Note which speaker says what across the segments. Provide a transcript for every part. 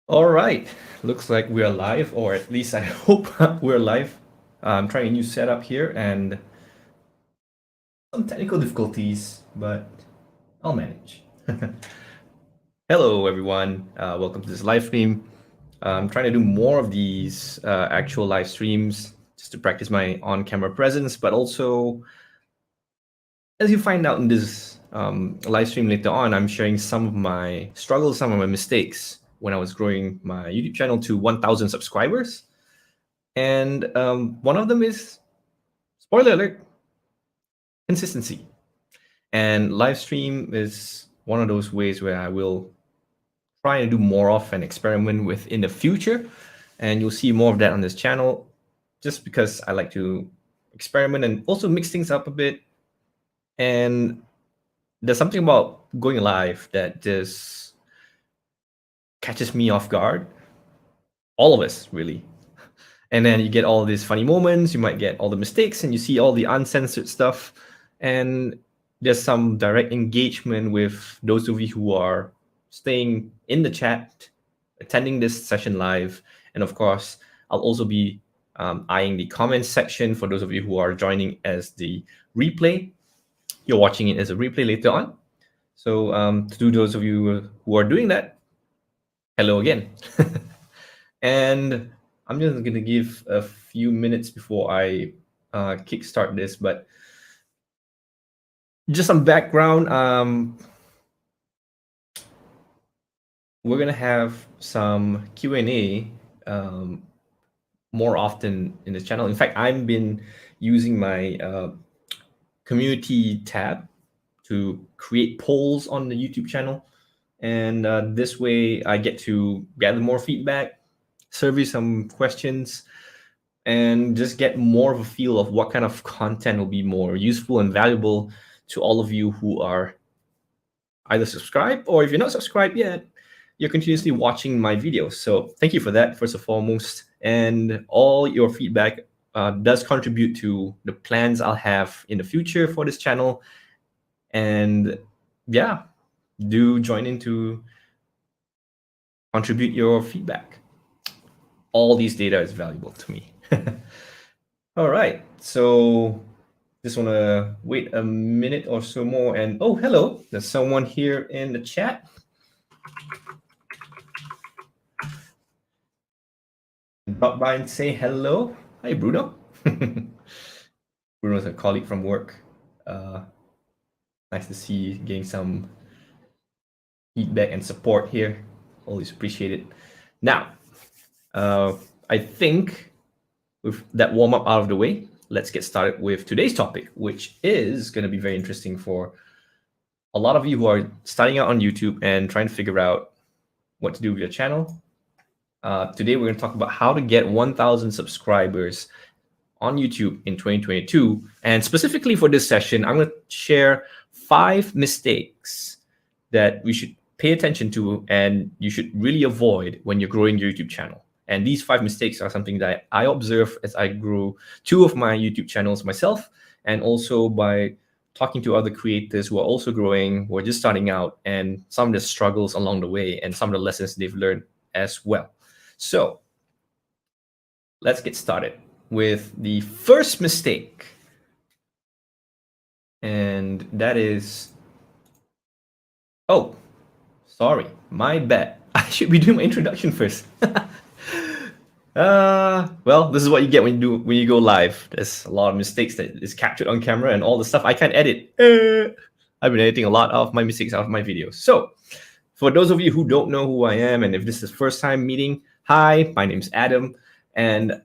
Speaker 1: All right, looks like we're live, or at least I hope we're live. I'm trying a new setup here and some technical difficulties, but I'll manage. Hello, everyone. Welcome to this live stream. I'm trying to do more of these actual live streams just to practice my on-camera presence, but also, as you find out in this live stream later on, I'm sharing some of my struggles, some of my mistakes when I was growing my YouTube channel to 1,000 subscribers. And one of them is, spoiler alert, consistency. And live stream is one of those ways where I will try and do more of and experiment with in the future. And you'll see more of that on this channel just because I like to experiment and also mix things up a bit. And there's something about going live that just catches me off guard. All of us, really. And then you get all these funny moments, you might get all the mistakes, and you see all the uncensored stuff. And there's some direct engagement with those of you who are staying in the chat, attending this session live. And of course, I'll also be eyeing the comments section for those of you who are joining as the replay. You're watching it as a replay later on. So to those of you who are doing that, hello again. And I'm just going to give a few minutes before I kickstart this, but just some background. We're going to have some Q&A more often in this channel. In fact, I've been using my community tab to create polls on the YouTube channel. And this way I get to gather more feedback, survey some questions, and just get more of a feel of what kind of content will be more useful and valuable to all of you who are either subscribed, or if you're not subscribed yet, you're continuously watching my videos. So thank you for that, first and foremost. And all your feedback does contribute to the plans I'll have in the future for this channel. And yeah, do join in to contribute your feedback. All these data is valuable to me. All right, so just want to wait a minute or so more. And oh, hello, there's someone here in the chat. Drop by and say hello. Hi, Bruno. Bruno's a colleague from work. Nice to see you getting some feedback and support here. Always appreciate it. Now, I think with that warm up out of the way, let's get started with today's topic, which is going to be very interesting for a lot of you who are starting out on YouTube and trying to figure out what to do with your channel. Today, we're going to talk about how to get 1,000 subscribers on YouTube in 2022. And specifically for this session, I'm going to share 5 mistakes that we should pay attention to and you should really avoid when you're growing your YouTube channel. And these 5 mistakes are something that I observe as I grew 2 of my YouTube channels myself, and also by talking to other creators who are also growing, who are just starting out, and some of the struggles along the way and some of the lessons they've learned as well. So let's get started with the first mistake. And that is, oh, sorry, my bad. I should be doing my introduction first. Well, this is what you get when you go live. There's a lot of mistakes that is captured on camera and all the stuff I can't edit. I've been editing a lot of my mistakes out of my videos. So for those of you who don't know who I am, and if this is first time meeting, hi, my name's Adam. And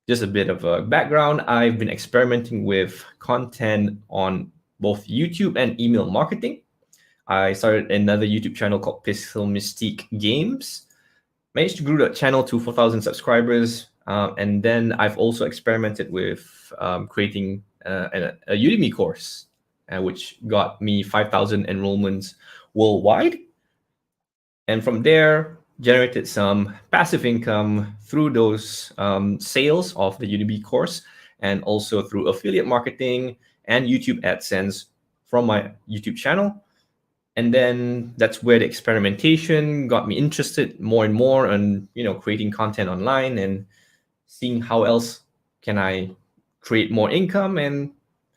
Speaker 1: just a bit of a background, I've been experimenting with content on both YouTube and email marketing. I started another YouTube channel called Pixel Mystique Games. Managed to grow that channel to 4,000 subscribers. And then I've also experimented with creating a Udemy course, which got me 5,000 enrollments worldwide. And from there, generated some passive income through those sales of the Udemy course, and also through affiliate marketing and YouTube AdSense from my YouTube channel. And then that's where the experimentation got me interested more and more on, creating content online and seeing how else can I create more income and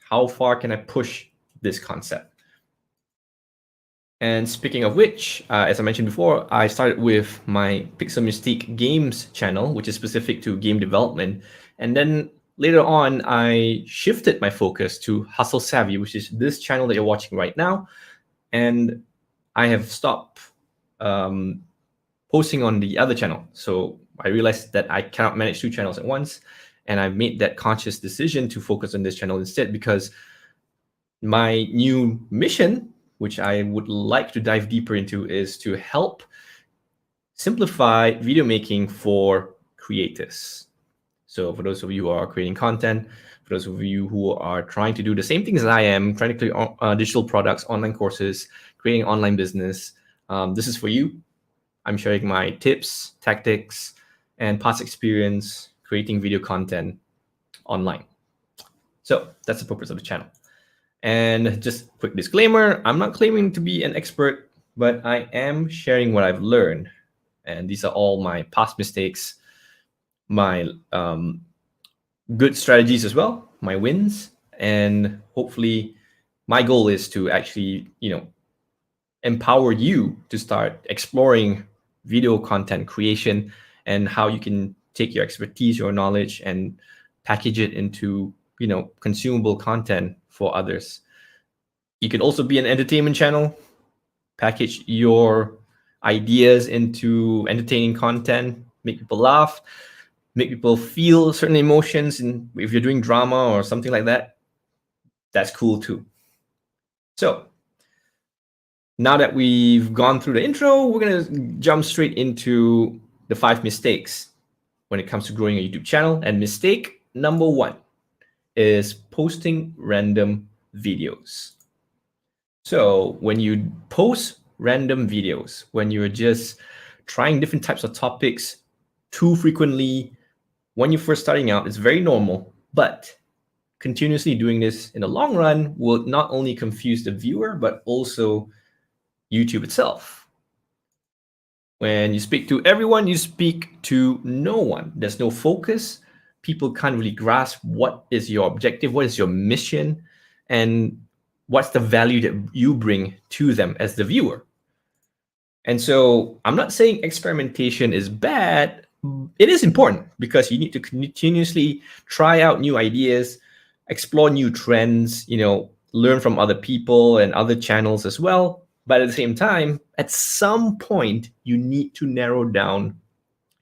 Speaker 1: how far can I push this concept. And speaking of which, as I mentioned before, I started with my Pixel Mystique Games channel, which is specific to game development. And then later on, I shifted my focus to Hustle Savvy, which is this channel that you're watching right now. And I have stopped posting on the other channel. So I realized that I cannot manage two channels at once. And I made that conscious decision to focus on this channel instead, because my new mission, which I would like to dive deeper into, is to help simplify video making for creators. So for those of you who are creating content, for those of you who are trying to do the same things as I am, trying to create digital products, online courses, creating online business, this is for you. I'm sharing my tips, tactics, and past experience creating video content online. So that's the purpose of the channel. And just quick disclaimer, I'm not claiming to be an expert, but I am sharing what I've learned. And these are all my past mistakes, my good strategies as well, my wins. And hopefully my goal is to actually, empower you to start exploring video content creation and how you can take your expertise, your knowledge, and package it into, consumable content for others. You can also be an entertainment channel, package your ideas into entertaining content, make people laugh, make people feel certain emotions. And if you're doing drama or something like that, that's cool too. So now that we've gone through the intro, we're going to jump straight into the 5 mistakes when it comes to growing a YouTube channel. And mistake number 1 is posting random videos. So when you post random videos, when you're just trying different types of topics too frequently, when you're first starting out, it's very normal. But continuously doing this in the long run will not only confuse the viewer, but also YouTube itself. When you speak to everyone, you speak to no one. There's no focus. People can't really grasp what is your objective, what is your mission, and what's the value that you bring to them as the viewer. And so I'm not saying experimentation is bad. It is important because you need to continuously try out new ideas, explore new trends, learn from other people and other channels as well. But at the same time, at some point, you need to narrow down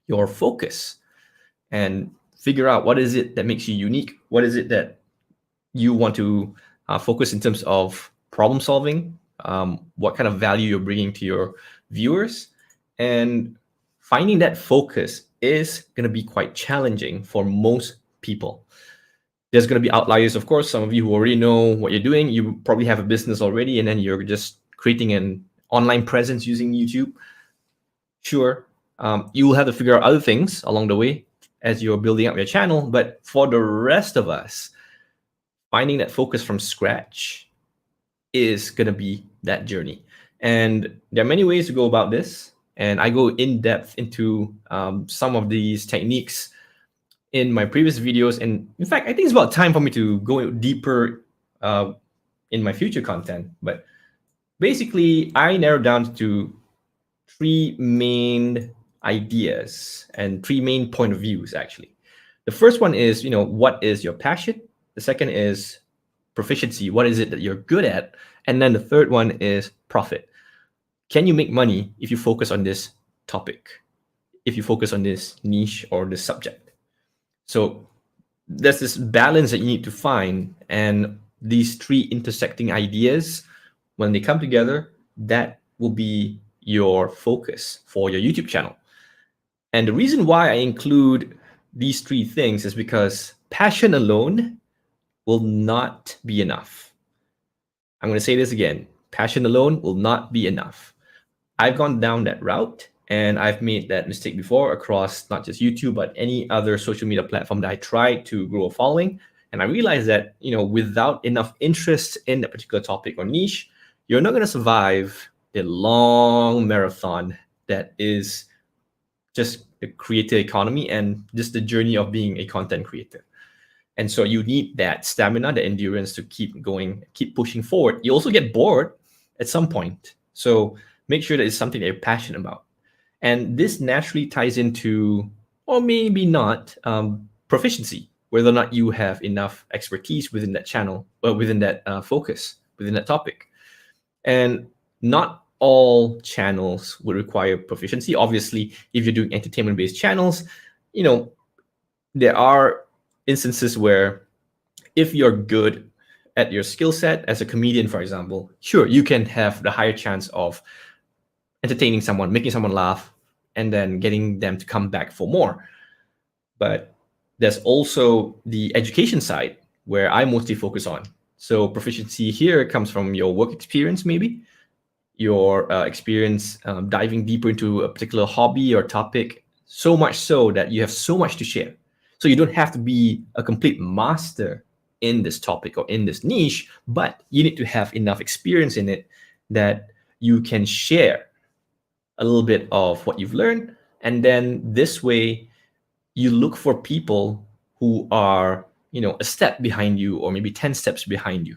Speaker 1: your focus and figure out what is it that makes you unique. What is it that you want to focus in terms of problem solving, what kind of value you're bringing to your viewers. And finding that focus is going to be quite challenging for most people. There's going to be outliers, of course. Some of you who already know what you're doing, you probably have a business already, and then you're just creating an online presence using YouTube. Sure, you will have to figure out other things along the way as you're building up your channel. But for the rest of us, finding that focus from scratch is going to be that journey. And there are many ways to go about this. And I go in depth into some of these techniques in my previous videos. And in fact, I think it's about time for me to go deeper in my future content. But basically, I narrowed down to 3 main ideas and 3 main point of views, actually. The first one is, what is your passion? The second is proficiency. What is it that you're good at? And then the third one is profit. Can you make money if you focus on this topic, if you focus on this niche or this subject? So there's this balance that you need to find. And these 3 intersecting ideas, when they come together, that will be your focus for your YouTube channel. And the reason why I include these 3 things is because passion alone will not be enough. I'm going to say this again. Passion alone will not be enough. I've gone down that route, and I've made that mistake before across not just YouTube, but any other social media platform that I tried to grow a following. And I realized that, without enough interest in that particular topic or niche, you're not going to survive a long marathon that is just a creator economy and just the journey of being a content creator. And so you need that stamina, the endurance to keep going, keep pushing forward. You also get bored at some point. So make sure that it's something that you're passionate about. And this naturally ties into, or maybe not, proficiency, whether or not you have enough expertise within that channel, or within that focus, within that topic. And not all channels would require proficiency. Obviously, if you're doing entertainment-based channels, there are instances where if you're good at your skill set as a comedian, for example, sure, you can have the higher chance of entertaining someone, making someone laugh, and then getting them to come back for more. But there's also the education side where I mostly focus on. So proficiency here comes from your work experience, maybe your experience diving deeper into a particular hobby or topic, so much so that you have so much to share. So you don't have to be a complete master in this topic or in this niche, but you need to have enough experience in it that you can share a little bit of what you've learned. And then this way, you look for people who are, a step behind you or maybe 10 steps behind you.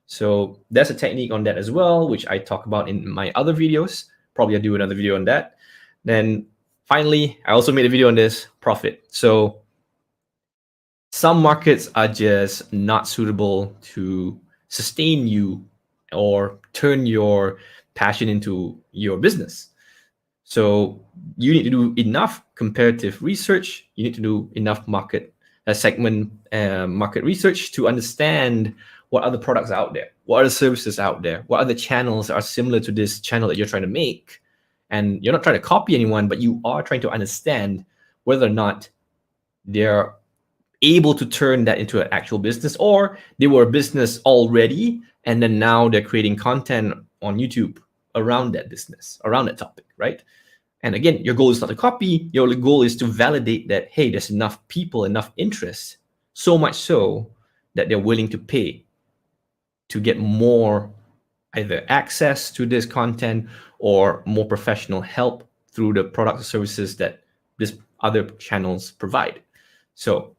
Speaker 1: So there's a technique on that as well, which I talk about in my other videos. Probably I'll do another video on that. Then finally, I also made a video on this, profit. So some markets are just not suitable to sustain you or turn your passion into your business. So you need to do enough comparative research. You need to do enough market market research to understand what other products are out there, what are the services out there, what other channels are similar to this channel that you're trying to make. And you're not trying to copy anyone, but you are trying to understand whether or not they're able to turn that into an actual business, or they were a business already and then now they're creating content on YouTube around that business, around that topic, right? And again, your goal is not to copy. Your goal is to validate that, hey, there's enough people, enough interest, so much so that they're willing to pay to get more either access to this content or more professional help through the products or services that these other channels provide. So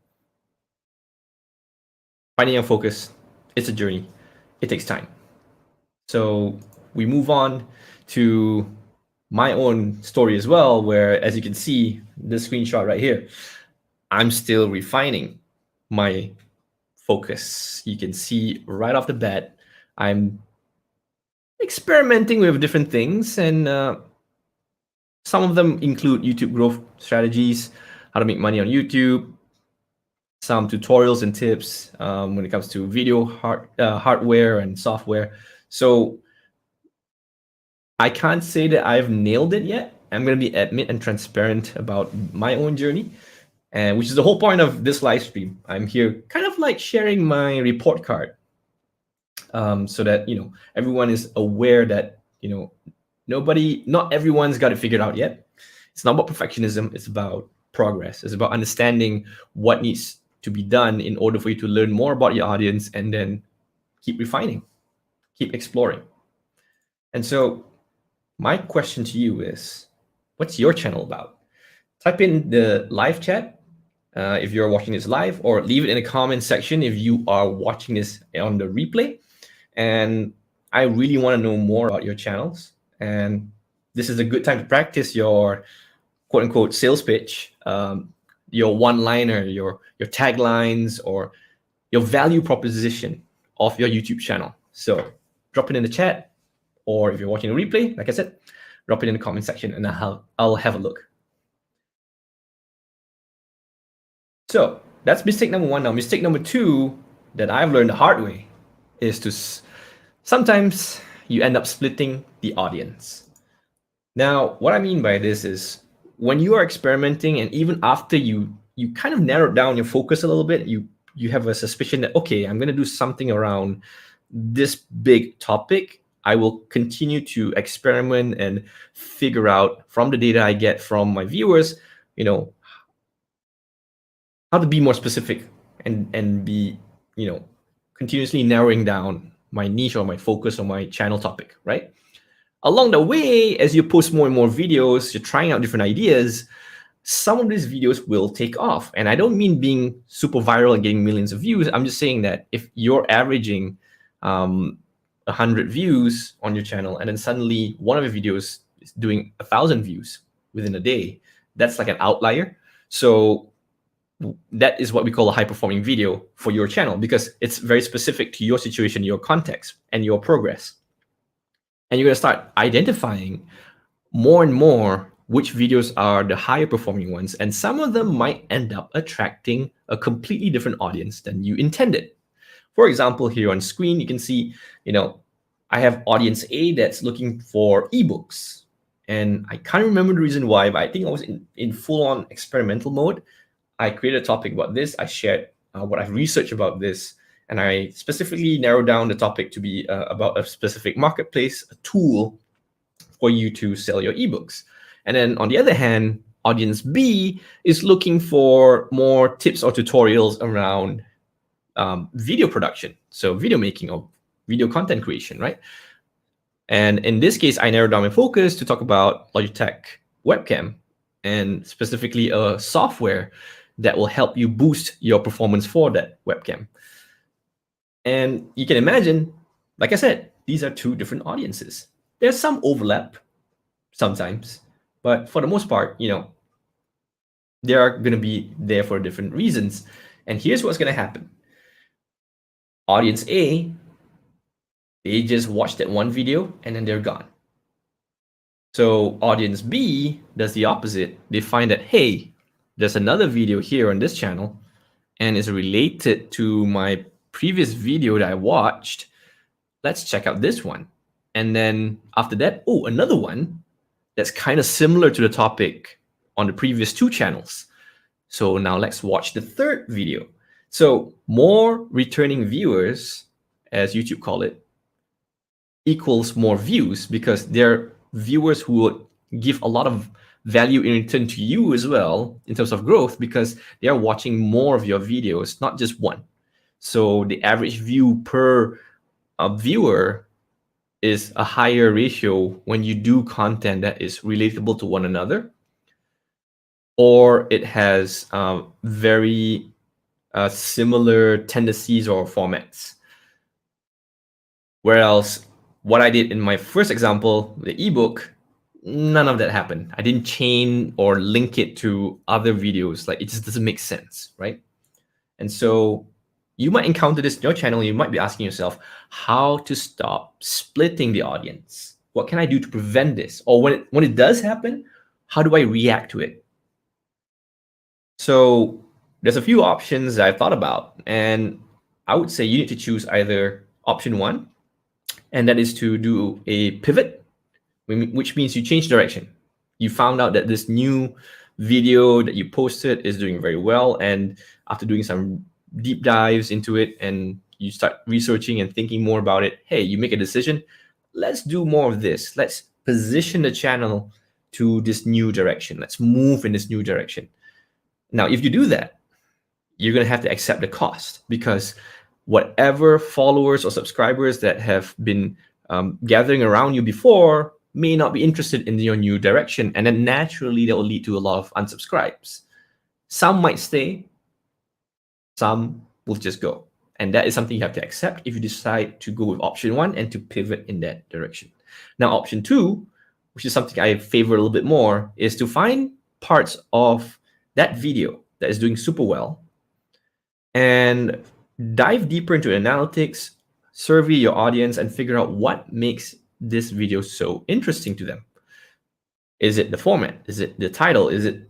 Speaker 1: finding your focus, it's a journey. It takes time. So we move on to my own story as well, where, as you can see, this screenshot right here, I'm still refining my focus. You can see right off the bat, I'm experimenting with different things, and some of them include YouTube growth strategies, how to make money on YouTube, some tutorials and tips when it comes to video hardware and software. So I can't say that I've nailed it yet. I'm going to be admit and transparent about my own journey, and which is the whole point of this live stream. I'm here kind of like sharing my report card, so that everyone is aware that not everyone's got it figured out yet. It's not about perfectionism. It's about progress. It's about understanding what needs to be done in order for you to learn more about your audience and then keep refining, keep exploring. And so my question to you is, what's your channel about? Type in the live chat if you're watching this live, or leave it in the comment section if you are watching this on the replay. And I really want to know more about your channels. And this is a good time to practice your quote unquote sales pitch, your one-liner, your taglines, or your value proposition of your YouTube channel. So drop it in the chat, or if you're watching a replay, like I said, drop it in the comment section and I'll have a look. So that's mistake number one. Now, mistake number two that I've learned the hard way is to sometimes you end up splitting the audience. Now, what I mean by this is when you are experimenting, and even after you kind of narrowed down your focus a little bit, you have a suspicion that, okay, I'm going to do something around this big topic. I will continue to experiment and figure out from the data I get from my viewers, how to be more specific and be, continuously narrowing down my niche or my focus or my channel topic, right? Along the way, as you post more and more videos, you're trying out different ideas, some of these videos will take off. And I don't mean being super viral and getting millions of views. I'm just saying that if you're averaging 100 views on your channel, and then suddenly one of your videos is doing 1,000 views within a day, that's like an outlier. So that is what we call a high performing video for your channel, because it's very specific to your situation, your context, and your progress. And you're going to start identifying more and more which videos are the higher performing ones, and some of them might end up attracting a completely different audience than you intended. For example, here on screen, you can see, I have audience A that's looking for ebooks. And I can't remember the reason why, but I think I was in full-on experimental mode. I created a topic about this. I shared what I've researched about this, and I specifically narrowed down the topic to be about a specific marketplace, a tool for you to sell your ebooks. And then on the other hand, audience B is looking for more tips or tutorials around video production, so video making or video content creation, right? And in this case, I narrowed down my focus to talk about Logitech webcam, and specifically a software that will help you boost your performance for that webcam. And you can imagine, like I said, these are two different audiences. There's some overlap sometimes, but for the most part, they are going to be there for different reasons. And here's what's going to happen. Audience A, they just watch that one video and then they're gone. So audience B does the opposite. They find that, hey, there's another video here on this channel and it's related to my previous video that I watched. Let's check out this one. And then after that, another one that's kind of similar to the topic on the previous two channels. So now let's watch the third video. So more returning viewers, as YouTube call it, equals more views, because they're viewers who would give a lot of value in return to you as well in terms of growth, because they are watching more of your videos, not just one. So the average view per viewer is a higher ratio when you do content that is relatable to one another, or it has very similar tendencies or formats. Whereas what I did in my first example, the ebook, none of that happened. I didn't chain or link it to other videos. Like, it just doesn't make sense, right? And so you might encounter this in your channel. You might be asking yourself how to stop splitting the audience. What can I do to prevent this? Or when it does happen, how do I react to it? So there's a few options that I've thought about, and I would say you need to choose either option one, and that is to do a pivot, which means you change direction. You found out that this new video that you posted is doing very well, and after doing some deep dives into it and you start researching and thinking more about it, hey, you make a decision, let's do more of this. Let's position the channel to this new direction. Let's move in this new direction. Now, if you do that, you're going to have to accept the cost, because whatever followers or subscribers that have been gathering around you before may not be interested in your new direction. And then naturally, that will lead to a lot of unsubscribes. Some might stay, some will just go. And that is something you have to accept if you decide to go with option one and to pivot in that direction. Now, option two, which is something I favor a little bit more, is to find parts of that video that is doing super well and dive deeper into analytics, survey your audience, and figure out what makes this video so interesting to them. Is it the format? Is it the title? Is it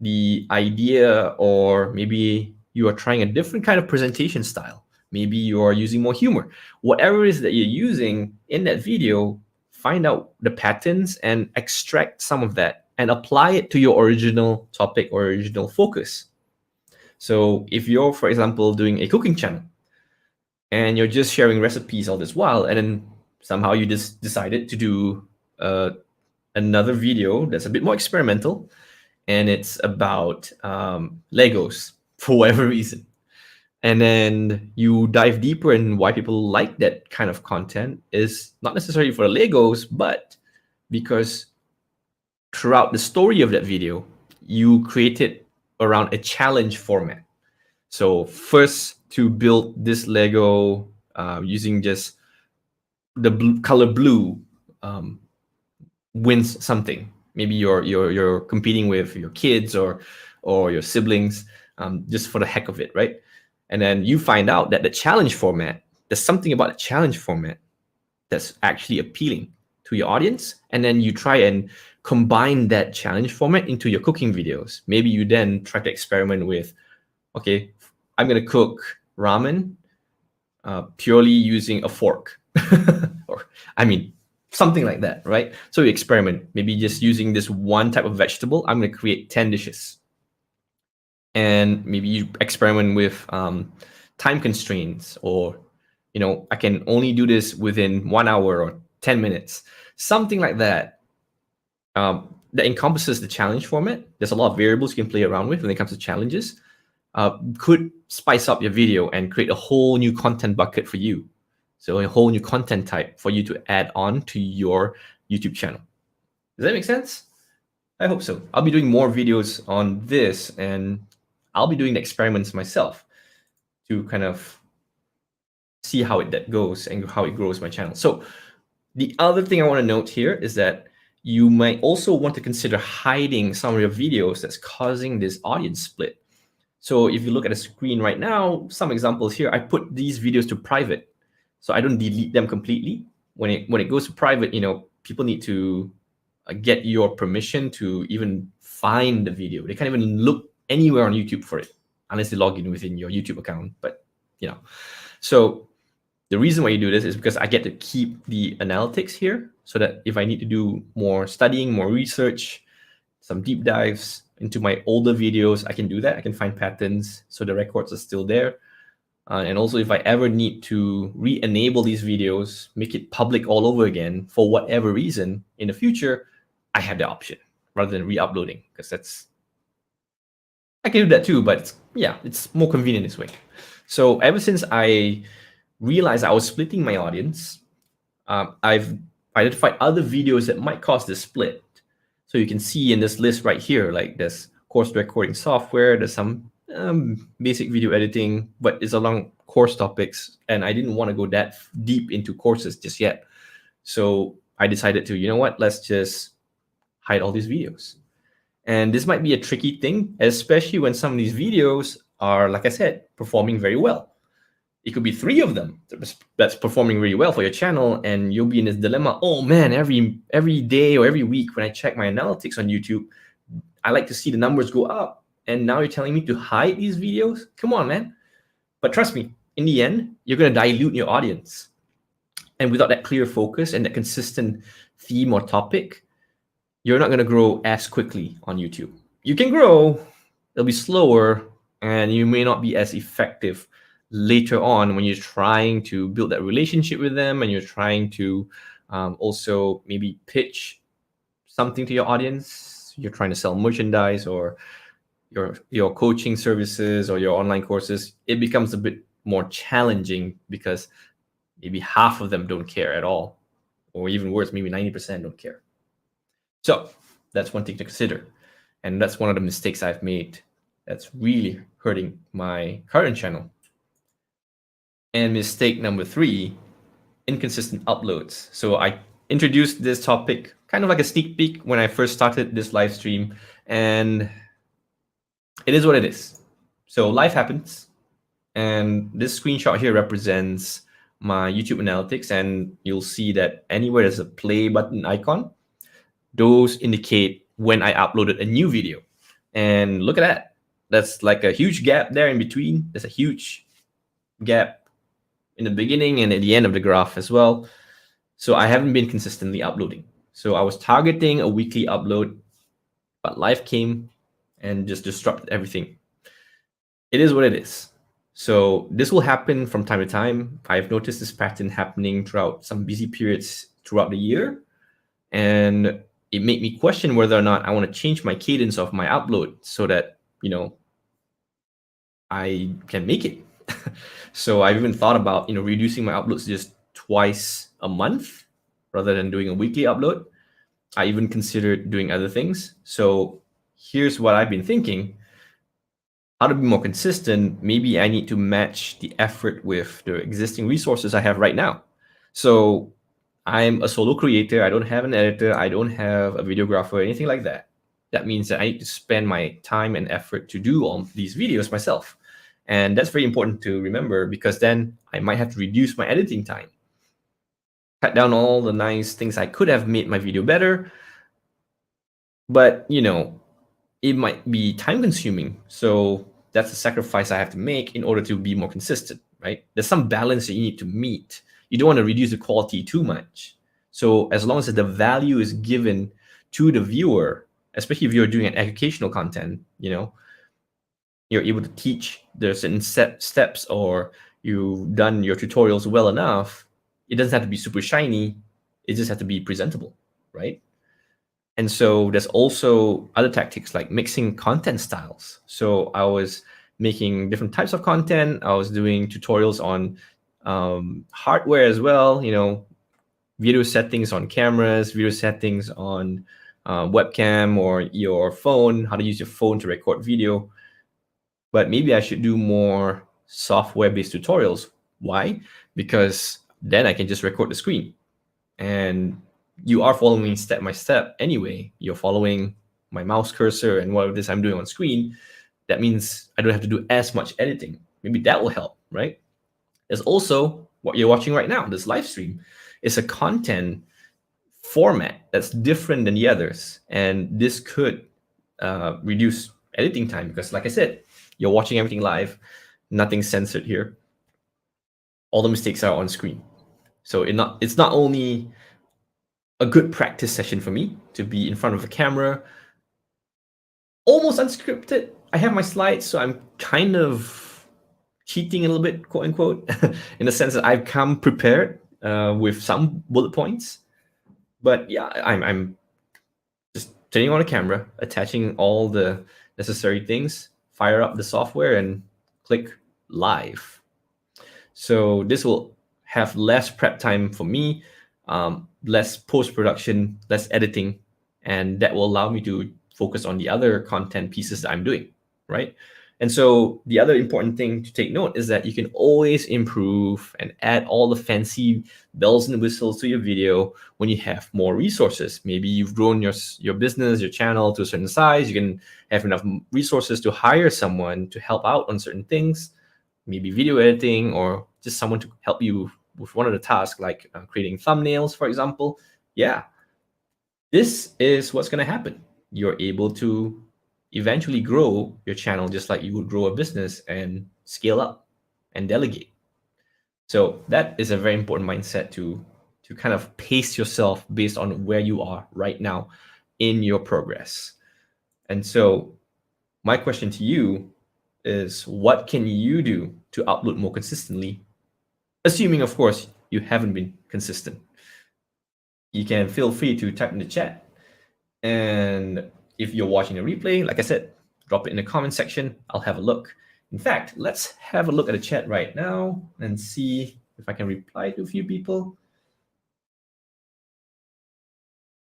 Speaker 1: the idea? Or maybe you are trying a different kind of presentation style. Maybe you are using more humor. Whatever it is that you're using in that video, find out the patterns and extract some of that and apply it to your original topic or original focus. So if you're, for example, doing a cooking channel and you're just sharing recipes all this while, and then somehow you just decided to do another video that's a bit more experimental, and it's about Legos for whatever reason, and then you dive deeper in why people like that kind of content is not necessarily for the Legos, but because throughout the story of that video, you create it around a challenge format. So first, to build this Lego using just the color blue wins something. Maybe you're competing with your kids or your siblings, just for the heck of it, right? And then you find out that the challenge format, there's something about the challenge format that's actually appealing to your audience, and then you try and combine that challenge format into your cooking videos. Maybe you then try to experiment with, okay, I'm gonna cook ramen purely using a fork, or something like that, right? So you experiment, maybe just using this one type of vegetable. I'm gonna create 10 dishes, and maybe you experiment with time constraints, or I can only do this within 1 hour or 10 minutes, something like that. That encompasses the challenge format. There's a lot of variables you can play around with when it comes to challenges. Could spice up your video and create a whole new content bucket for you. So a whole new content type for you to add on to your YouTube channel. Does that make sense? I hope so. I'll be doing more videos on this, and I'll be doing the experiments myself to kind of see how that goes and how it grows my channel. So the other thing I want to note here is that you might also want to consider hiding some of your videos that's causing this audience split. So if you look at the screen right now, some examples here, I put these videos to private. So I don't delete them completely. When it goes to private, people need to get your permission to even find the video. They can't even look anywhere on YouTube for it unless they log in within your YouTube account. But so the reason why you do this is because I get to keep the analytics here, so that if I need to do more studying, more research, some deep dives into my older videos, I can do that. I can find patterns, so the records are still there. And also, if I ever need to re-enable these videos, make it public all over again for whatever reason in the future, I have the option rather than re-uploading, because I can do that too, but it's more convenient this way. So ever since I realized I was splitting my audience, I've identified other videos that might cause this split. So you can see in this list right here, like there's course recording software, there's some basic video editing, but it's along course topics, and I didn't want to go that deep into courses just yet. So I decided to, let's just hide all these videos. And this might be a tricky thing, especially when some of these videos are, like I said, performing very well. It could be 3 of them that's performing really well for your channel, and you'll be in this dilemma. Oh man, every day or every week when I check my analytics on YouTube, I like to see the numbers go up. And now you're telling me to hide these videos? Come on, man. But trust me, in the end, you're going to dilute your audience. And without that clear focus and that consistent theme or topic, you're not going to grow as quickly on YouTube. You can grow, it'll be slower, and you may not be as effective later on when you're trying to build that relationship with them, and you're trying to also maybe pitch something to your audience. You're trying to sell merchandise or your coaching services or your online courses. It becomes a bit more challenging because maybe half of them don't care at all, or even worse, maybe 90% don't care. So that's one thing to consider, and that's one of the mistakes I've made that's really hurting my current channel. And mistake number 3, inconsistent uploads. So I introduced this topic kind of like a sneak peek when I first started this live stream, and it is what it is. So life happens, and this screenshot here represents my YouTube analytics, and you'll see that anywhere there's a play button icon, those indicate when I uploaded a new video. And look at that. That's like a huge gap there in between. There's a huge gap in the beginning and at the end of the graph as well. So I haven't been consistently uploading. So I was targeting a weekly upload, but life came and just disrupted everything. It is what it is. So this will happen from time to time. I've noticed this pattern happening throughout some busy periods throughout the year. And it made me question whether or not I want to change my cadence of my upload so that, I can make it. So I've even thought about, reducing my uploads just twice a month rather than doing a weekly upload. I even considered doing other things. So here's what I've been thinking. How to be more consistent, maybe I need to match the effort with the existing resources I have right now. So I'm a solo creator. I don't have an editor. I don't have a videographer, anything like that. That means that I need to spend my time and effort to do all these videos myself. And that's very important to remember, because then I might have to reduce my editing time, cut down all the nice things I could have made my video better. But, it might be time consuming. So that's a sacrifice I have to make in order to be more consistent, right? There's some balance that you need to meet. You don't want to reduce the quality too much. So as long as the value is given to the viewer, especially if you're doing an educational content, you're able to teach the certain steps, or you've done your tutorials well enough, it doesn't have to be super shiny. It just has to be presentable, right? And so there's also other tactics like mixing content styles. So I was making different types of content. I was doing tutorials on hardware as well, video settings on cameras, video settings on webcam or your phone, how to use your phone to record video. But maybe I should do more software-based tutorials. Why? Because then I can just record the screen. And you are following step by step anyway. You're following my mouse cursor and what it is I'm doing on screen. That means I don't have to do as much editing. Maybe that will help, right? There's also what you're watching right now, this live stream. It's a content format that's different than the others. And this could reduce editing time, because like I said, you're watching everything live, nothing censored here. All the mistakes are on screen. So it's not only a good practice session for me to be in front of a camera, almost unscripted. I have my slides, so I'm kind of cheating a little bit, quote unquote, in the sense that I've come prepared with some bullet points. But yeah, I'm just turning on a camera, attaching all the necessary things, fire up the software, and click live. So this will have less prep time for me, less post-production, less editing, and that will allow me to focus on the other content pieces that I'm doing, right? And so the other important thing to take note is that you can always improve and add all the fancy bells and whistles to your video when you have more resources. Maybe you've grown your business, your channel to a certain size. You can have enough resources to hire someone to help out on certain things, maybe video editing, or just someone to help you with one of the tasks, like creating thumbnails, for example. Yeah, this is what's going to happen. You're able to eventually grow your channel just like you would grow a business, and scale up and delegate. So that is a very important mindset to kind of pace yourself based on where you are right now in your progress. And so my question to you is, what can you do to upload more consistently? Assuming, of course, you haven't been consistent. You can feel free to type in the chat. And if you're watching a replay, like I said, drop it in the comment section. I'll have a look. In fact, let's have a look at the chat right now and see if I can reply to a few people.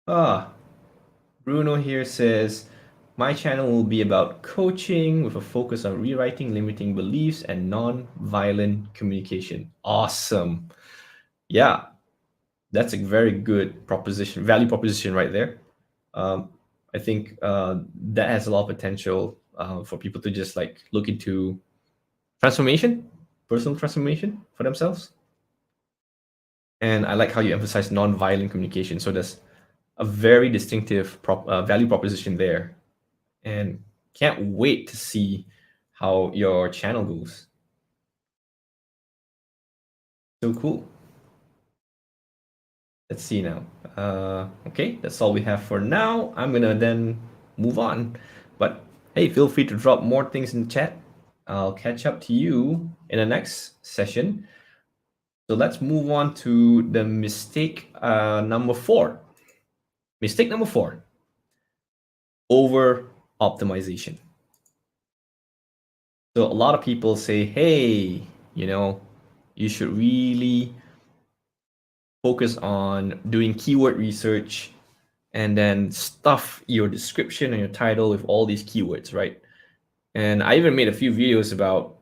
Speaker 1: Bruno here says, my channel will be about coaching with a focus on rewriting limiting beliefs and non-violent communication. Awesome. Yeah, that's a very good proposition, value proposition right there. I think that has a lot of potential for people to just like look into transformation, personal transformation for themselves. And I like how you emphasize non-violent communication. So there's a very distinctive value proposition there. And can't wait to see how your channel goes. So cool. Let's see now. Okay, that's all we have for now. I'm gonna then move on. But hey, feel free to drop more things in the chat. I'll catch up to you in the next session. So let's move on to the mistake number 4. Mistake number 4, over optimization. So a lot of people say, hey, you should really focus on doing keyword research, and then stuff your description and your title with all these keywords, right? And I even made a few videos about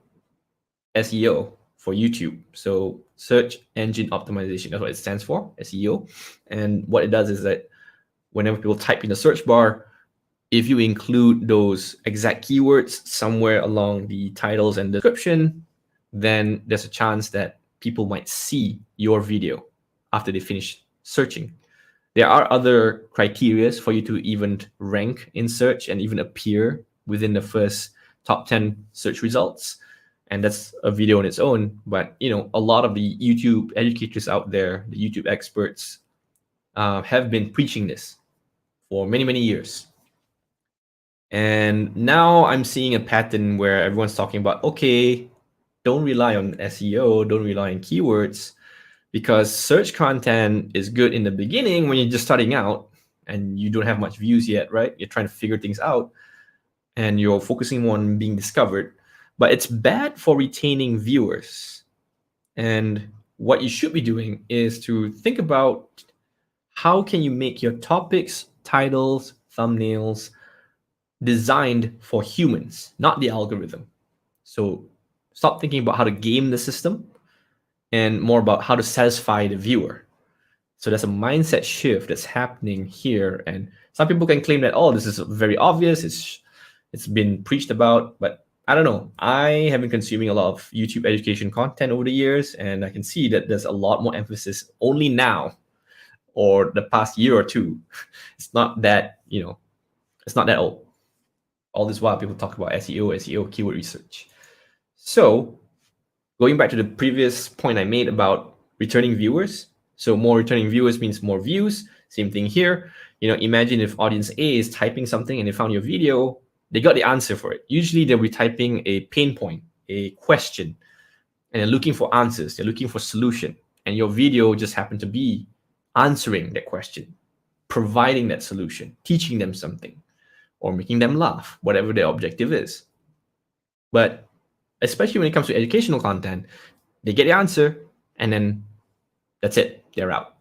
Speaker 1: SEO for YouTube. So search engine optimization, that's what it stands for, SEO. And what it does is that whenever people type in the search bar, if you include those exact keywords somewhere along the titles and description, then there's a chance that people might see your video after they finish searching. There are other criteria for you to even rank in search and even appear within the first top 10 search results. And that's a video on its own. But a lot of the YouTube educators out there, the YouTube experts, have been preaching this for many, many years. And now I'm seeing a pattern where everyone's talking about, okay, don't rely on SEO, don't rely on keywords, because search content is good in the beginning when you're just starting out and you don't have much views yet, right? You're trying to figure things out and you're focusing on being discovered, but it's bad for retaining viewers. And what you should be doing is to think about how can you make your topics, titles, thumbnails designed for humans, not the algorithm. So stop thinking about how to game the system and more about how to satisfy the viewer. So there's a mindset shift that's happening here. And some people can claim that, oh, this is very obvious. It's been preached about, but I don't know. I have been consuming a lot of YouTube education content over the years, and I can see that there's a lot more emphasis only now or the past year or two. It's not that, it's not that old. All this while people talk about SEO, keyword research. So going back to the previous point I made about returning viewers. So more returning viewers means more views. Same thing here. Imagine if audience A is typing something and they found your video, they got the answer for it. Usually they'll be typing a pain point, a question, and they're looking for answers. They're looking for solution. And your video just happened to be answering that question, providing that solution, teaching them something, or making them laugh, whatever their objective is. But especially when it comes to educational content, they get the answer and then that's it, they're out.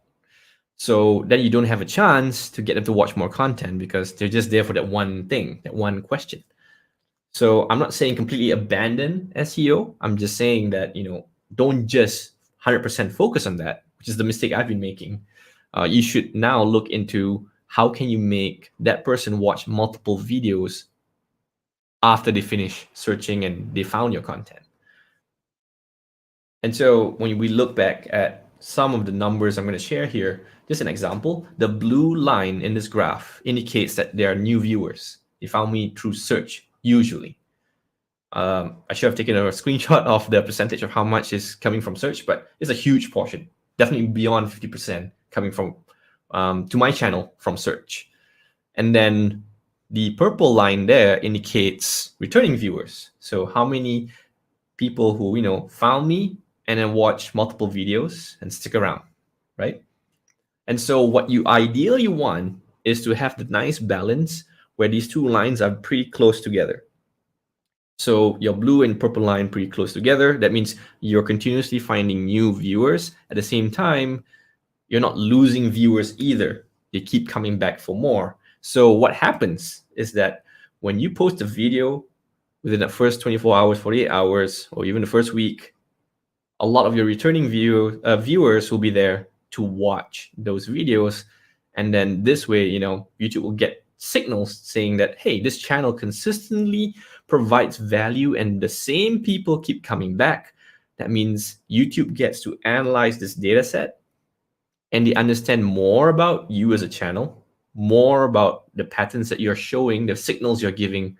Speaker 1: So then you don't have a chance to get them to watch more content because they're just there for that one thing, that one question. So I'm not saying completely abandon SEO. I'm just saying that, don't just 100% focus on that, which is the mistake I've been making. You should now look into how can you make that person watch multiple videos after they finish searching and they found your content. And so when we look back at some of the numbers I'm going to share here, just an example, the blue line in this graph indicates that there are new viewers. They found me through search, usually. I should have taken a screenshot of the percentage of how much is coming from search, but it's a huge portion, definitely beyond 50% coming from to my channel from search. And then the purple line there indicates returning viewers. So how many people who found me and then watch multiple videos and stick around, right? And so what you ideally want is to have the nice balance where these two lines are pretty close together. So your blue and purple line pretty close together. That means you're continuously finding new viewers. At the same time, you're not losing viewers either. They keep coming back for more. So what happens is that when you post a video within the first 24 hours, 48 hours, or even the first week, a lot of your returning viewers will be there to watch those videos. And then this way, YouTube will get signals saying that, hey, this channel consistently provides value and the same people keep coming back. That means YouTube gets to analyze this data set and they understand more about you as a channel, more about the patterns that you're showing, the signals you're giving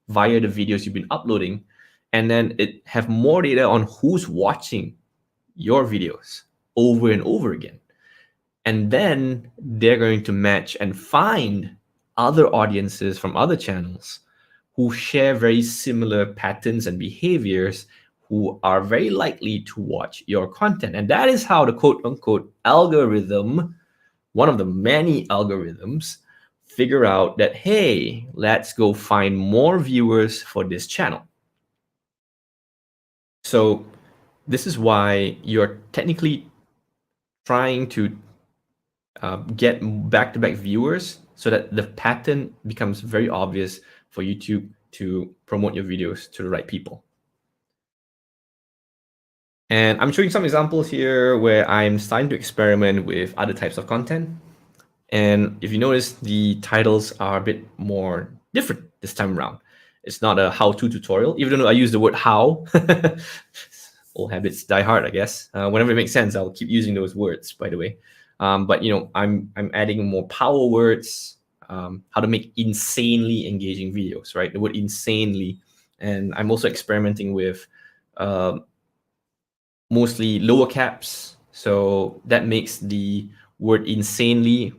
Speaker 1: via the videos you've been uploading, and then it have more data on who's watching your videos over and over again. And then they're going to match and find other audiences from other channels who share very similar patterns and behaviors, who are very likely to watch your content. And that is how the quote unquote algorithm, one of the many algorithms, figure out that, hey, let's go find more viewers for this channel. So this is why you're technically trying to get back-to-back viewers so that the pattern becomes very obvious for YouTube to promote your videos to the right people. And I'm showing some examples here where I'm starting to experiment with other types of content. And if you notice, the titles are a bit more different this time around. It's not a how-to tutorial, even though I use the word how. Old habits die hard, I guess. Whenever it makes sense, I'll keep using those words, by the way. But I'm adding more power words, how to make insanely engaging videos, right? The word insanely. And I'm also experimenting with mostly lower caps. So that makes the word insanely,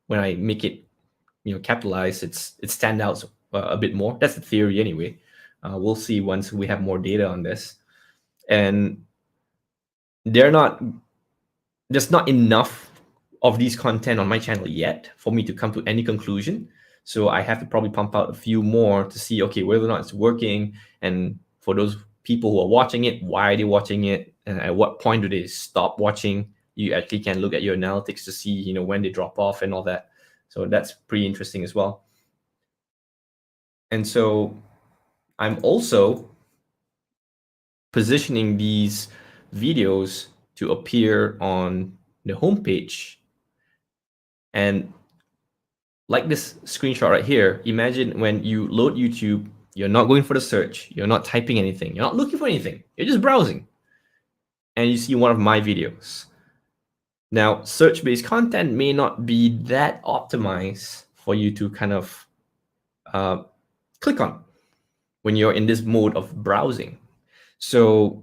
Speaker 1: when I make it capitalized, it stands out a bit more. That's the theory anyway. We'll see once we have more data on this. And there's not enough of these content on my channel yet for me to come to any conclusion. So I have to probably pump out a few more to see, okay, whether or not it's working. And for those people who are watching it, why are they watching it? And at what point do they stop watching? You actually can look at your analytics to see, when they drop off and all that. So that's pretty interesting as well. And so I'm also positioning these videos to appear on the homepage. And like this screenshot right here, imagine when you load YouTube, you're not going for the search, you're not typing anything, you're not looking for anything, you're just browsing. And you see one of my videos. Now, search-based content may not be that optimized for you to kind of click on when you're in this mode of browsing. So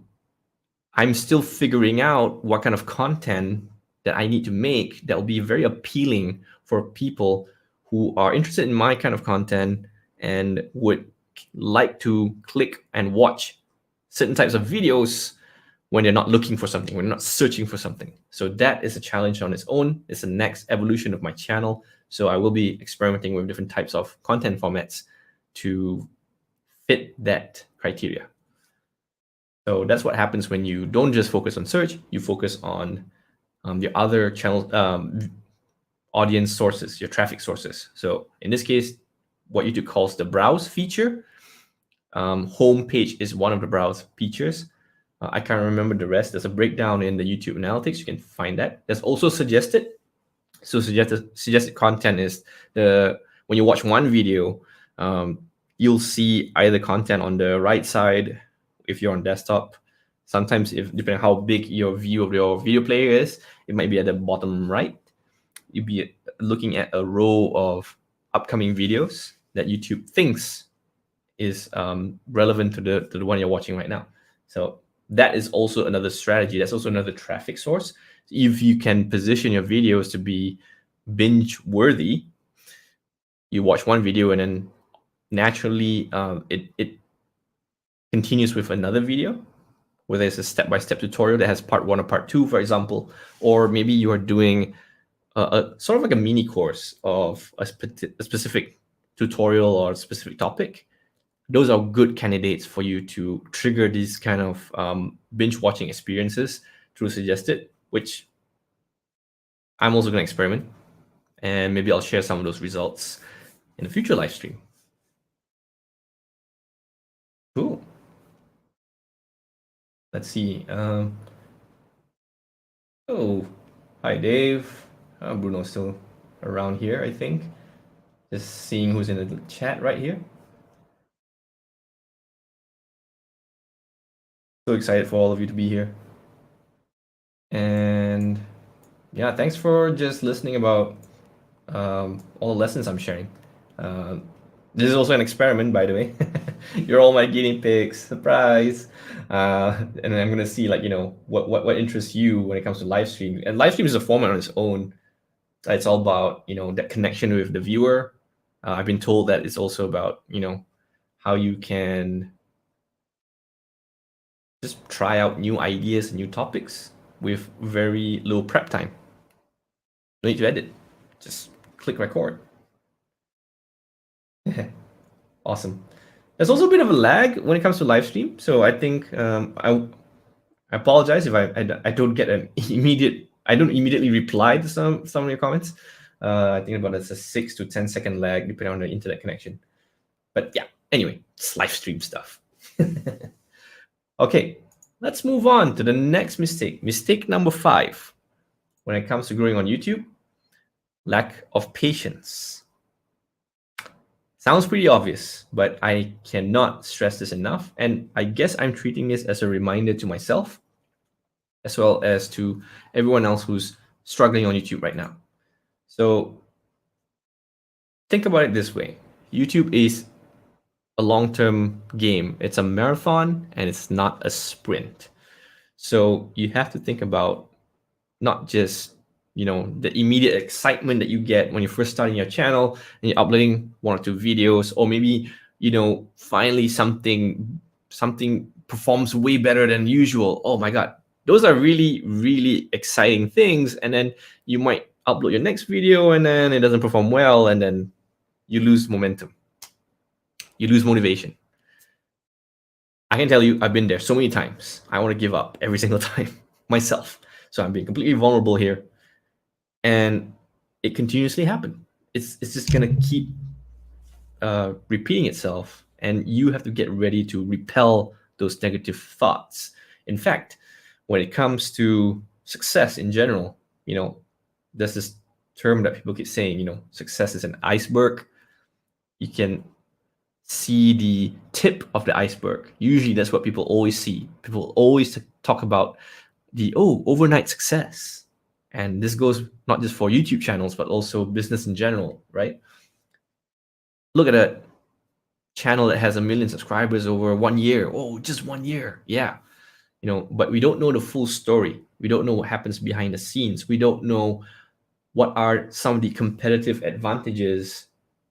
Speaker 1: I'm still figuring out what kind of content that I need to make that will be very appealing for people who are interested in my kind of content and would like to click and watch certain types of videos when they're not looking for something, when they're not searching for something. So that is a challenge on its own. It's the next evolution of my channel. So I will be experimenting with different types of content formats to fit that criteria. So that's what happens when you don't just focus on search, you focus on the other channel audience sources, your traffic sources. So in this case, what YouTube calls the browse feature. Homepage is one of the browse features. I can't remember the rest. There's a breakdown in the YouTube analytics. You can find that. There's also suggested. So suggested content is when you watch one video, you'll see either content on the right side if you're on desktop. Sometimes, depending on how big your view of your video player is, it might be at the bottom right. You'll be looking at a row of upcoming videos that YouTube thinks is relevant to the one you're watching right now. So that is also another strategy. That's also another traffic source. If you can position your videos to be binge worthy, you watch one video and then naturally it continues with another video, whether it's a step-by-step tutorial that has part 1 or part 2, for example, or maybe you are doing a sort of like a mini course of a specific tutorial or a specific topic. Those are good candidates for you to trigger these kind of binge watching experiences through suggested, which I'm also going to experiment. And maybe I'll share some of those results in a future live stream. Cool. Let's see. Oh, hi, Dave. Bruno's still around here, I think. Just seeing who's in the chat right here. So excited for all of you to be here. And yeah, thanks for just listening about all the lessons I'm sharing. This is also an experiment, by the way. You're all my guinea pigs, surprise. And I'm gonna see what interests you when it comes to live stream. And live stream is a format on its own. It's all about that connection with the viewer. I've been told that it's also about how you can just try out new ideas and new topics with very low prep time. No need to edit. Just click record. Awesome. There's also a bit of a lag when it comes to live stream. So I think I apologize if I don't get an immediate I don't immediately reply to some of your comments. I think about it's a 6 to 10 second lag depending on the internet connection. But yeah, anyway, it's live stream stuff. Okay, let's move on to the next mistake. Mistake number 5 when it comes to growing on YouTube: lack of patience. Sounds pretty obvious, but I cannot stress this enough. And I guess I'm treating this as a reminder to myself, as well as to everyone else who's struggling on YouTube right now. So think about it this way: YouTube is a long-term game. It's a marathon and it's not a sprint. So you have to think about not just, the immediate excitement that you get when you're first starting your channel and you're uploading 1 or 2 videos, or maybe, finally something performs way better than usual. Oh my God, those are really, really exciting things. And then you might upload your next video and then it doesn't perform well, and then you lose momentum. You lose motivation. I can tell you, I've been there so many times. I want to give up every single time myself. So I'm being completely vulnerable here. And it continuously happens. It's just going to keep repeating itself. And you have to get ready to repel those negative thoughts. In fact, when it comes to success in general, there's this term that people keep saying, success is an iceberg. You can see the tip of the iceberg. Usually that's what people always see. People always talk about the overnight success. And this goes not just for YouTube channels, but also business in general, right? Look at a channel that has 1 million subscribers over 1 year. Oh, just 1 year. Yeah. But we don't know the full story. We don't know what happens behind the scenes. We don't know what are some of the competitive advantages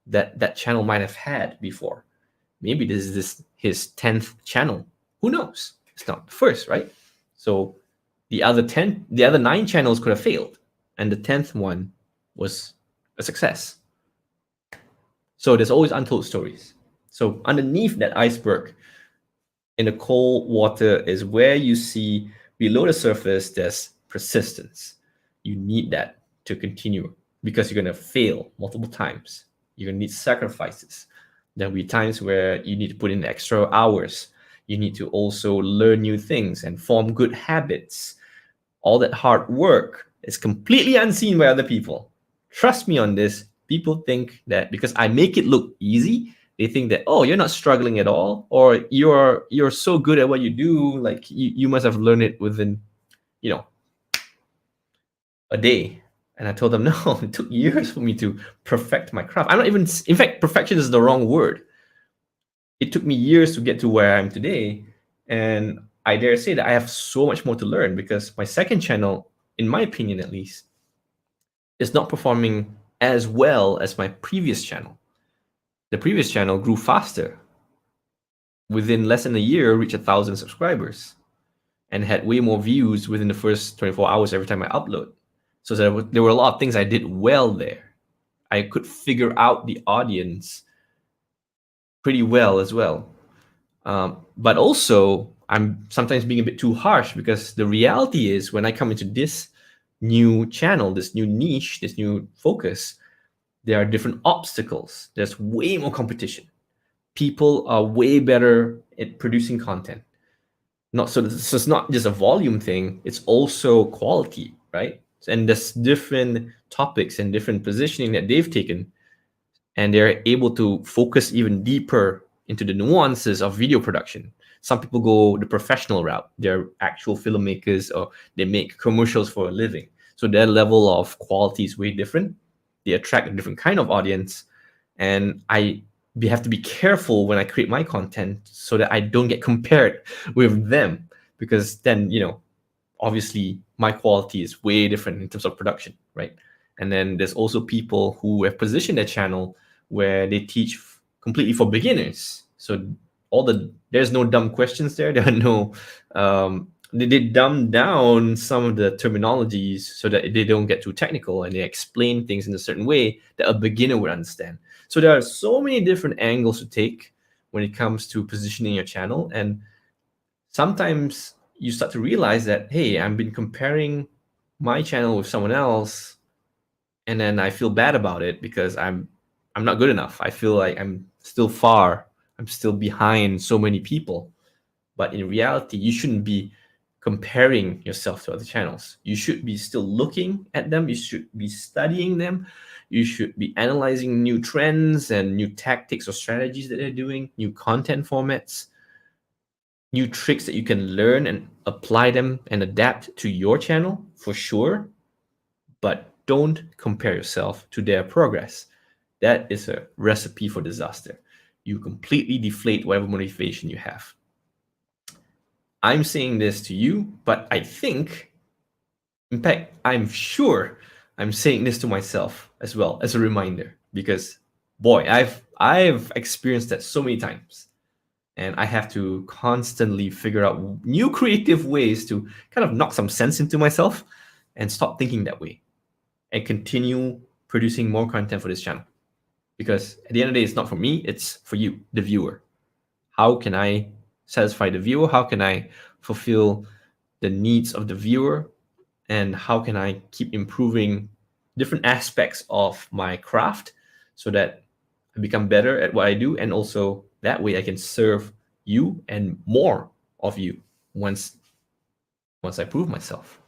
Speaker 1: that channel might have had before. Maybe this is his 10th channel. Who knows? It's not the first, right? So the other 9 channels could have failed, and the 10th one was a success. So there's always untold stories. So underneath that iceberg, in the cold water, is where you see below the surface there's persistence. You need that to continue, because you're going to fail multiple times. You're going to need sacrifices. There'll be times where you need to put in extra hours. You need to also learn new things and form good habits. All that hard work is completely unseen by other people. Trust me on this. People think that because I make it look easy, they think that, oh, you're not struggling at all, or you're so good at what you do, like you must have learned it within, a day. And I told them, no, it took years for me to perfect my craft. I'm not even, in fact, perfection is the wrong word. It took me years to get to where I am today. And I dare say that I have so much more to learn, because my second channel, in my opinion at least, is not performing as well as my previous channel. The previous channel grew faster. Within less than a year, reached 1,000 subscribers and had way more views within the first 24 hours every time I upload. So there were a lot of things I did well there. I could figure out the audience pretty well as well. But also, I'm sometimes being a bit too harsh, because the reality is when I come into this new channel, this new niche, this new focus, there are different obstacles. There's way more competition. People are way better at producing content. So it's not just a volume thing, it's also quality, right? And there's different topics and different positioning that they've taken, and they're able to focus even deeper into the nuances of video production. Some people go the professional route. They're actual filmmakers, or they make commercials for a living. So their level of quality is way different. They attract a different kind of audience. And we have to be careful when I create my content so that I don't get compared with them, because then, obviously my quality is way different in terms of production, right? And then there's also people who have positioned their channel where they teach completely for beginners. So there's no dumb questions there. There are no, they dumb down some of the terminologies so that they don't get too technical, and they explain things in a certain way that a beginner would understand. So there are so many different angles to take when it comes to positioning your channel. And sometimes you start to realize that, hey, I've been comparing my channel with someone else, and then I feel bad about it because I'm not good enough. I feel like I'm still far. I'm still behind so many people. But in reality, you shouldn't be comparing yourself to other channels. You should be still looking at them. You should be studying them. You should be analyzing new trends and new tactics or strategies that they're doing, new content formats, new tricks that you can learn and apply them and adapt to your channel for sure. But don't compare yourself to their progress. That is a recipe for disaster. You completely deflate whatever motivation you have. I'm saying this to you, but I think, in fact, I'm sure I'm saying this to myself as well as a reminder because, boy, I've experienced that so many times, and I have to constantly figure out new creative ways to kind of knock some sense into myself and stop thinking that way and continue producing more content for this channel. Because at the end of the day, it's not for me, it's for you, the viewer. How can I satisfy the viewer? How can I fulfill the needs of the viewer? And how can I keep improving different aspects of my craft so that I become better at what I do? And also that way I can serve you and more of you once I prove myself.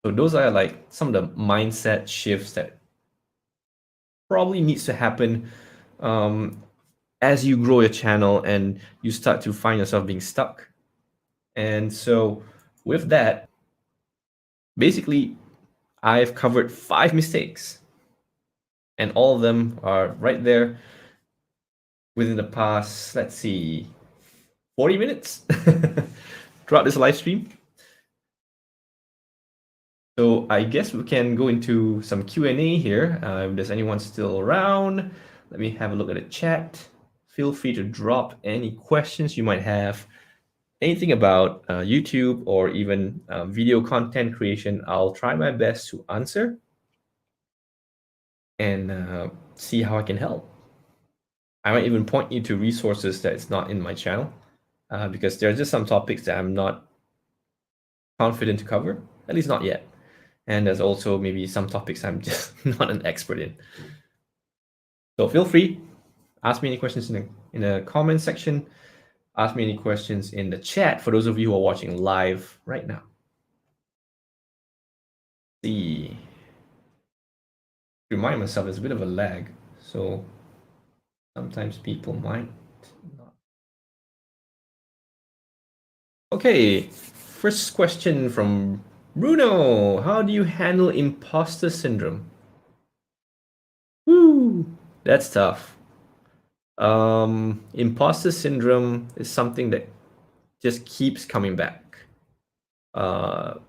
Speaker 1: So those are like some of the mindset shifts that probably needs to happen as you grow your channel and you start to find yourself being stuck. And so with that, basically, I've covered 5 mistakes, and all of them are right there within the past, let's see, 40 minutes throughout this live stream. So I guess we can go into some Q&A here. If there's anyone still around, let me have a look at the chat. Feel free to drop any questions you might have. Anything about YouTube or even video content creation, I'll try my best to answer and see how I can help. I might even point you to resources that is not in my channel because there are just some topics that I'm not confident to cover, at least not yet. And there's also maybe some topics I'm just not an expert in. So feel free, ask me any questions in the comment section. Ask me any questions in the chat for those of you who are watching live right now. See, remind myself there's a bit of a lag, so sometimes people might not. Okay, first question from Bruno. How do you handle imposter syndrome? Woo, that's tough. Imposter syndrome is something that just keeps coming back. From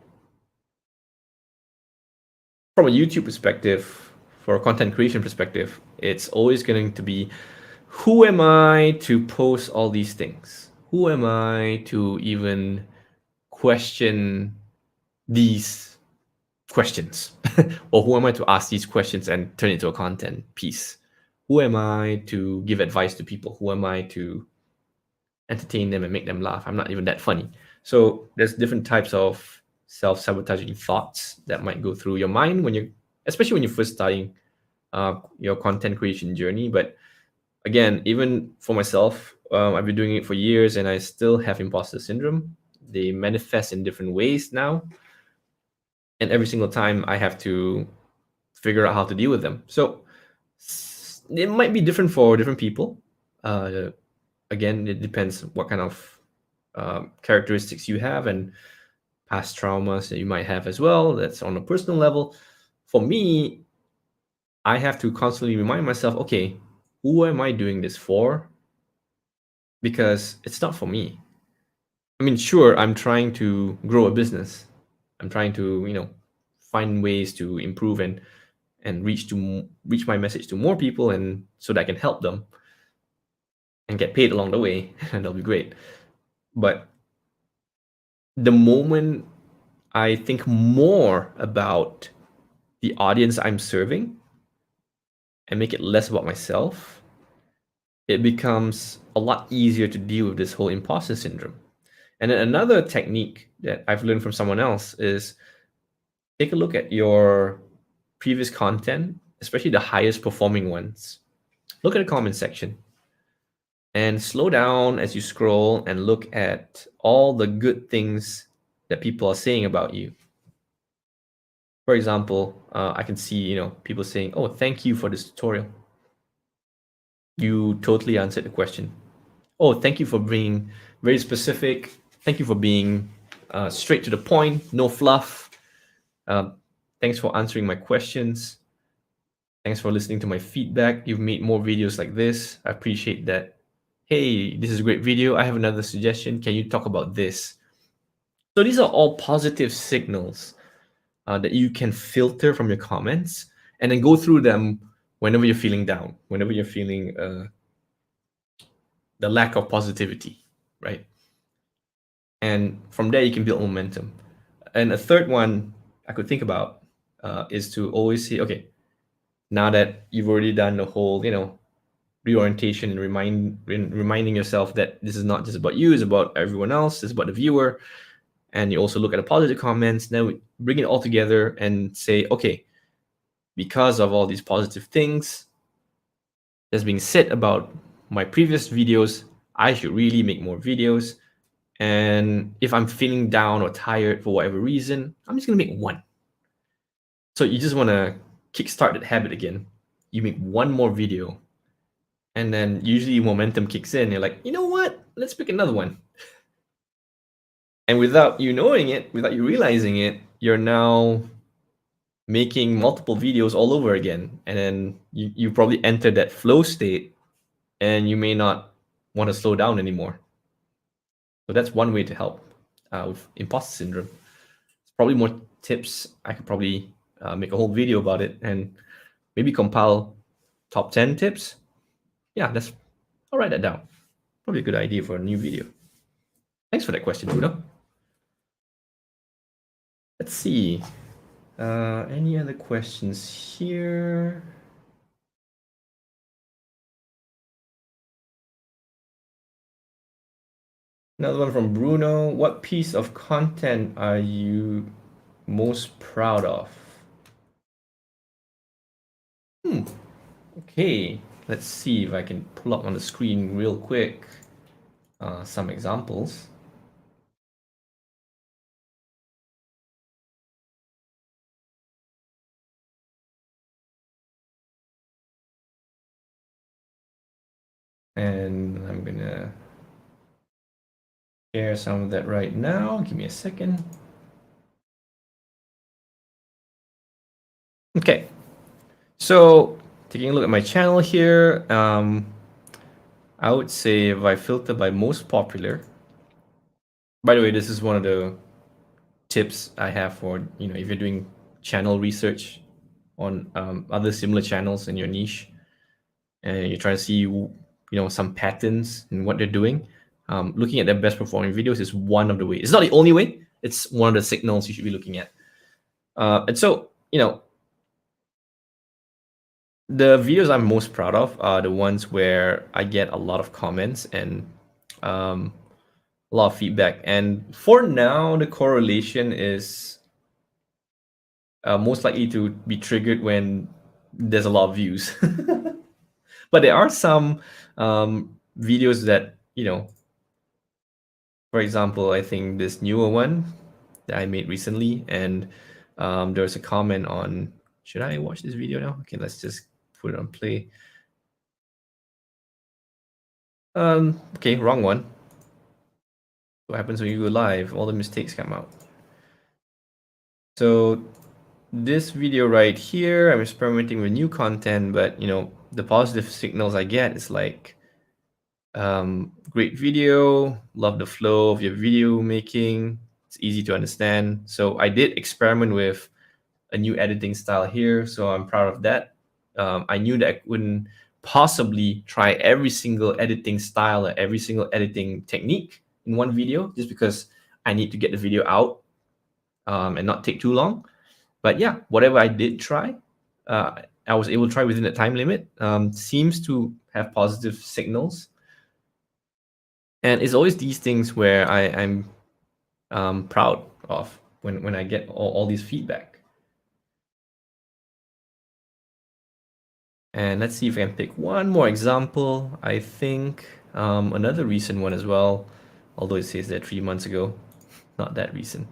Speaker 1: a YouTube perspective, for a content creation perspective, it's always going to be, who am I to post all these things? Who am I to even question these questions? Or who am I to ask these questions and turn it into a content piece? Who am I to give advice to people? Who am I to entertain them and make them laugh? I'm not even that funny. So there's different types of self-sabotaging thoughts that might go through your mind when you're, especially when you're first starting your content creation journey. But again, even for myself, I've been doing it for years and I still have imposter syndrome. They manifest in different ways now. And every single time I have to figure out how to deal with them. So it might be different for different people. Again, it depends what kind of characteristics you have and past traumas that you might have as well. That's on a personal level. For me, I have to constantly remind myself, okay, who am I doing this for? Because it's not for me. I mean, sure, I'm trying to grow a business. I'm trying to, find ways to improve and reach my message to more people, and so that I can help them and get paid along the way, and that'll be great. But the moment I think more about the audience I'm serving and make it less about myself, it becomes a lot easier to deal with this whole imposter syndrome. And then another technique that I've learned from someone else is take a look at your previous content, especially the highest performing ones. Look at the comment section and slow down as you scroll and look at all the good things that people are saying about you. For example, I can see, people saying, "Oh, thank you for this tutorial. You totally answered the question. Oh, thank you for being very specific. Thank you for being straight to the point, no fluff. Thanks for answering my questions. Thanks for listening to my feedback. You've made more videos like this. I appreciate that. Hey, this is a great video. I have another suggestion. Can you talk about this?" So these are all positive signals that you can filter from your comments and then go through them whenever you're feeling down, whenever you're feeling the lack of positivity, right? And from there, you can build momentum. And a third one I could think about is to always say, okay, now that you've already done the whole, reorientation and reminding yourself that this is not just about you, it's about everyone else, it's about the viewer. And you also look at the positive comments. Now bring it all together and say, okay, because of all these positive things that's being said about my previous videos, I should really make more videos. And if I'm feeling down or tired for whatever reason, I'm just gonna make one. So you just wanna kickstart that habit again. You make one more video, and then usually momentum kicks in. You're like, you know what? Let's pick another one. And without you knowing it, without you realizing it, you're now making multiple videos all over again. And then you probably enter that flow state, and you may not want to slow down anymore. So that's one way to help with imposter syndrome. There's probably more tips. I could probably make a whole video about it and maybe compile top 10 tips. Yeah, I'll write that down. Probably a good idea for a new video. Thanks for that question, Bruno. Let's see. Any other questions here? Another one from Bruno. What piece of content are you most proud of? Okay, let's see if I can pull up on the screen real quick some examples. And I'm gonna share some of that right now. Give me a second. Okay, so taking a look at my channel here, I would say if I filter by most popular. By the way, this is one of the tips I have for, if you're doing channel research on other similar channels in your niche, and you're trying to see, some patterns in what they're doing. Looking at their best performing videos is one of the ways. It's not the only way. It's one of the signals you should be looking at. And so, the videos I'm most proud of are the ones where I get a lot of comments and a lot of feedback. And for now, the correlation is most likely to be triggered when there's a lot of views. But there are some videos that, for example, I think this newer one that I made recently, and there was a comment on, should I watch this video now? Okay, let's just put it on play. Okay, wrong one. What happens when you go live? All the mistakes come out. So this video right here, I'm experimenting with new content, but the positive signals I get is like, great video, love the flow of your video making, it's easy to understand. So I did experiment with a new editing style here, so I'm proud of that. I knew that I wouldn't possibly try every single editing style or every single editing technique in one video, just because I need to get the video out and not take too long. But yeah, whatever I did try, I was able to try within the time limit. Seems to have positive signals. And it's always these things where I'm proud of when I get all these feedback. And let's see if I can pick one more example. I think another recent one as well, although it says that 3 months ago, not that recent.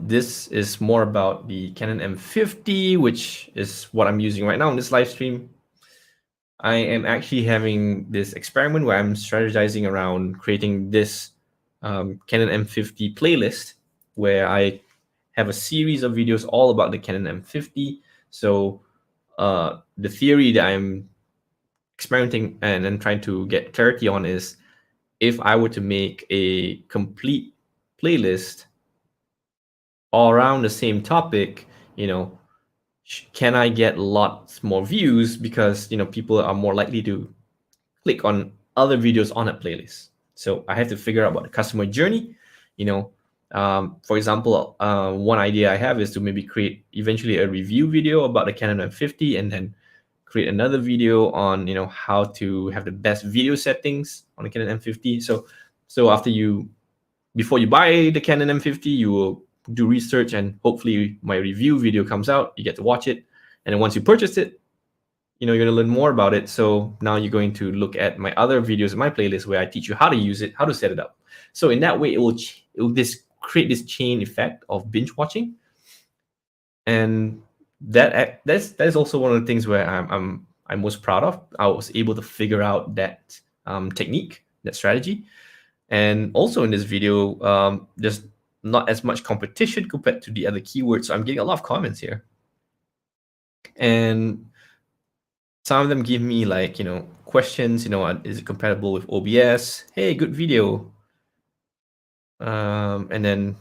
Speaker 1: This is more about the Canon M50, which is what I'm using right now in this live stream. I am actually having this experiment where I'm strategizing around creating this Canon M50 playlist where I have a series of videos all about the Canon M50. So the theory that I'm experimenting and trying to get clarity on is if I were to make a complete playlist all around the same topic, can I get lots more views because people are more likely to click on other videos on a playlist. So I have to figure out about the customer journey. For example, one idea I have is to maybe create eventually a review video about the Canon M50 and then create another video on how to have the best video settings on the Canon M50. So before you buy the Canon M50, you will do research and hopefully my review video comes out, you get to watch it. And then once you purchase it, you're going to learn more about it. So now you're going to look at my other videos in my playlist where I teach you how to use it, how to set it up. So in that way, it will create this chain effect of binge watching. And that is also one of the things where I'm most proud of. I was able to figure out that technique, that strategy. And also in this video, there's not as much competition compared to the other keywords. So I'm getting a lot of comments here. And some of them give me questions, is it compatible with OBS? Hey, good video. And then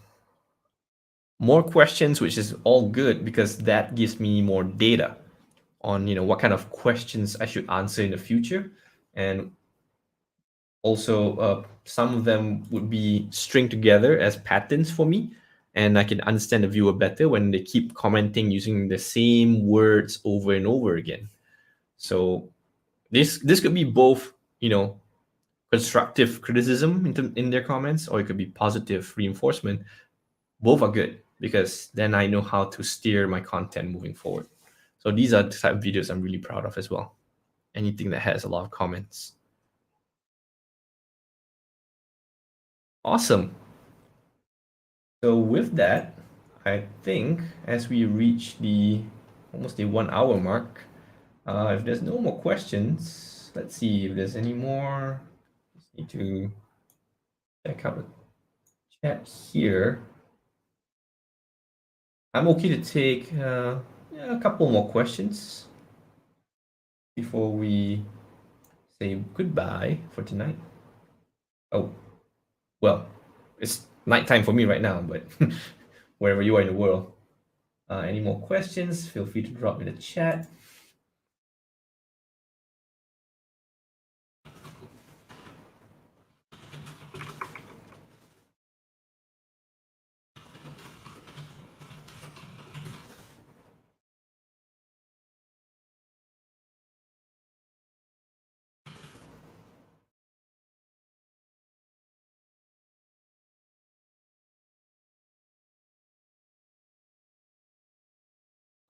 Speaker 1: more questions, which is all good because that gives me more data on, what kind of questions I should answer in the future. And also some of them would be stringed together as patterns for me. And I can understand the viewer better when they keep commenting using the same words over and over again. So this could be both, constructive criticism in their comments, or it could be positive reinforcement. Both are good because then I know how to steer my content moving forward. So these are the type of videos I'm really proud of as well. Anything that has a lot of comments. Awesome. So with that, I think as we reach almost the 1 hour mark, if there's no more questions, let's see if there's any more. Just need to check out the chat here. I'm okay to take a couple more questions before we say goodbye for tonight. Oh, well, it's nighttime for me right now, but wherever you are in the world. Any more questions, feel free to drop in the chat.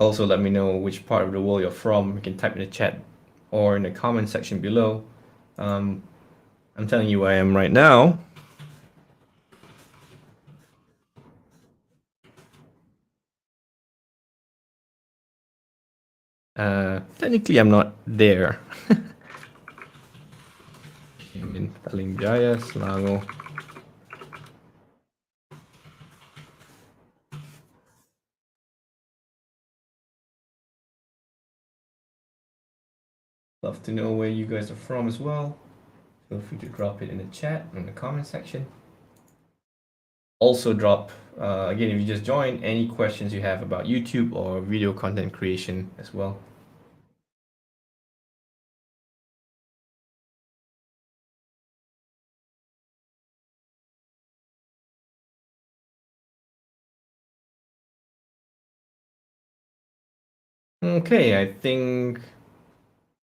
Speaker 1: Also, let me know which part of the world you're from. You can type in the chat or in the comment section below. I'm telling you where I am right now. Technically, I'm not there. I'm in Taling Jaya, Selangor. Love to know where you guys are from as well. Feel free to drop it in the chat, in the comment section. Also drop, again, if you just joined, any questions you have about YouTube or video content creation as well. Okay, I think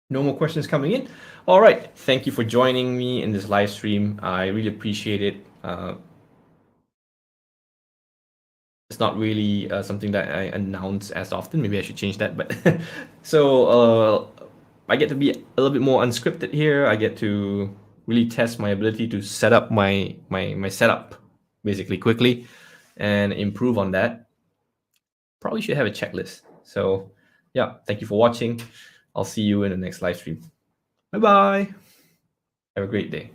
Speaker 1: no more questions coming in. All right, thank you for joining me in this live stream. I really appreciate it. it's not really something that I announce as often. Maybe I should change that. But so I get to be a little bit more unscripted here. I get to really test my ability to set up my setup basically quickly and improve on that. Probably should have a checklist. So yeah, thank you for watching. I'll see you in the next live stream. Bye bye. Have a great day.